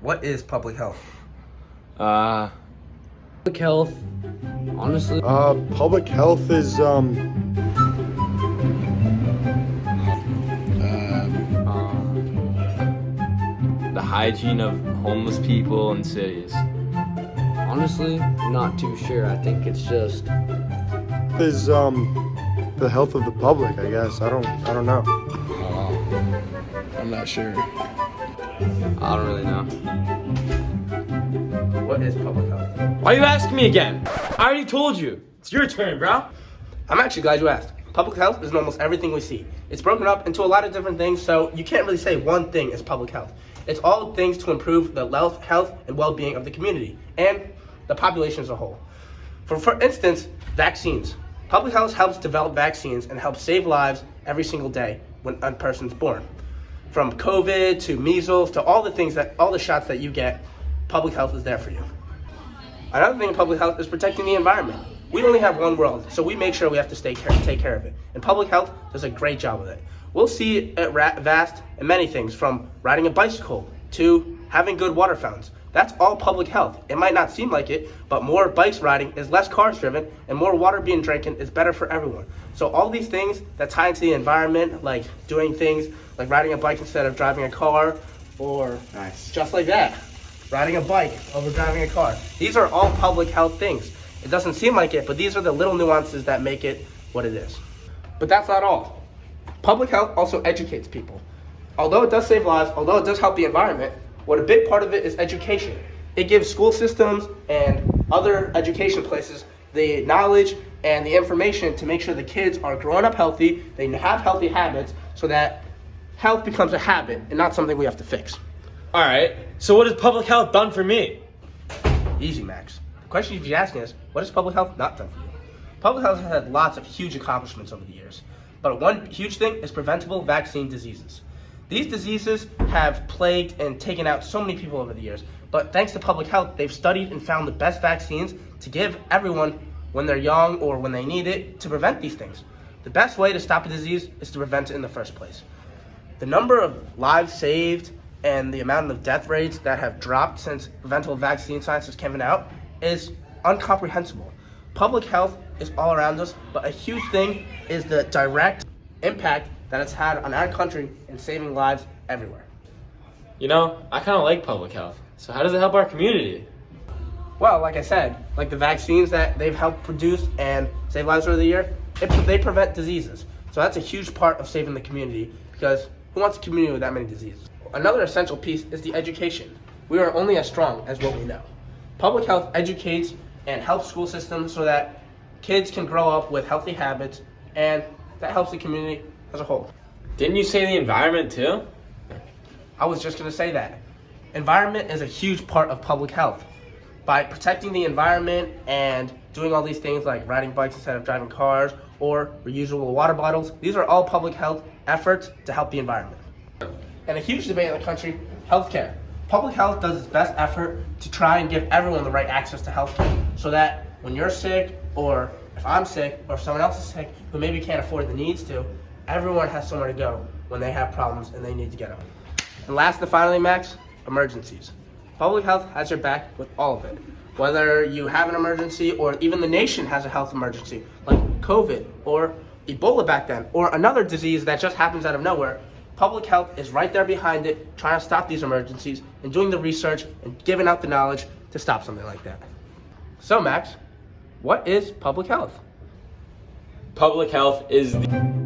What is public health? Public health, honestly. Public health is The hygiene of homeless people in cities. Honestly, not too sure. I think it's just the health of the public, I guess. I don't know. I'm not sure. I don't really know. What is public health? Why are you asking me again? I already told you. It's your turn, bro. I'm actually glad you asked. Public health is in almost everything we see. It's broken up into a lot of different things, so you can't really say one thing is public health. It's all things to improve the health and well-being of the community and the population as a whole. For instance, vaccines. Public health helps develop vaccines and helps save lives every single day when a person's born. From COVID to measles to all the shots that you get, public health is there for you. Another thing in public health is protecting the environment. We only have one world, so we make sure we have to take care of it. And public health does a great job of it. We'll see it vast in many things, from riding a bicycle to having good water fountains. That's all public health. It might not seem like it, but more bikes riding is less cars driven, and more water being drinking is better for everyone. So all these things that tie into the environment, like doing things like riding a bike instead of driving a car, or just like that, riding a bike over driving a car. These are all public health things. It doesn't seem like it, but these are the little nuances that make it what it is. But that's not all. Public health also educates people. Although it does save lives, although it does help the environment, what a big part of it is education. It gives school systems and other education places the knowledge and the information to make sure the kids are growing up healthy, they have healthy habits, so that health becomes a habit and not something we have to fix. All right. So what has public health done for me? Easy, Max. The question you should be asking is, what has public health not done for you? Public health has had lots of huge accomplishments over the years, but one huge thing is preventable vaccine diseases. These diseases have plagued and taken out so many people over the years, but thanks to public health, they've studied and found the best vaccines to give everyone when they're young or when they need it to prevent these things. The best way to stop a disease is to prevent it in the first place. The number of lives saved and the amount of death rates that have dropped since preventable vaccine science has come out is incomprehensible. Public health is all around us, but a huge thing is the direct impact that it's had on our country in saving lives everywhere. You know, I kind of like public health. So how does it help our community? Well, like I said, like the vaccines that they've helped produce and save lives over the year, they prevent diseases. So that's a huge part of saving the community, because who wants a community with that many diseases? Another essential piece is the education. We are only as strong as what we know. Public health educates and helps school systems so that kids can grow up with healthy habits, and that helps the community as a whole. Didn't you say the environment too? I was just going to say that. Environment is a huge part of public health. By protecting the environment and doing all these things like riding bikes instead of driving cars or reusable water bottles, these are all public health efforts to help the environment. And a huge debate in the country, healthcare. Public health does its best effort to try and give everyone the right access to healthcare, so that when you're sick, or if I'm sick, or if someone else is sick who maybe can't afford the needs to, everyone has somewhere to go when they have problems and they need to get them. And last and finally, Max, emergencies. Public health has your back with all of it. Whether you have an emergency or even the nation has a health emergency, like COVID or Ebola back then, or another disease that just happens out of nowhere, public health is right there behind it, trying to stop these emergencies and doing the research and giving out the knowledge to stop something like that. So, Max, what is public health? Public health is the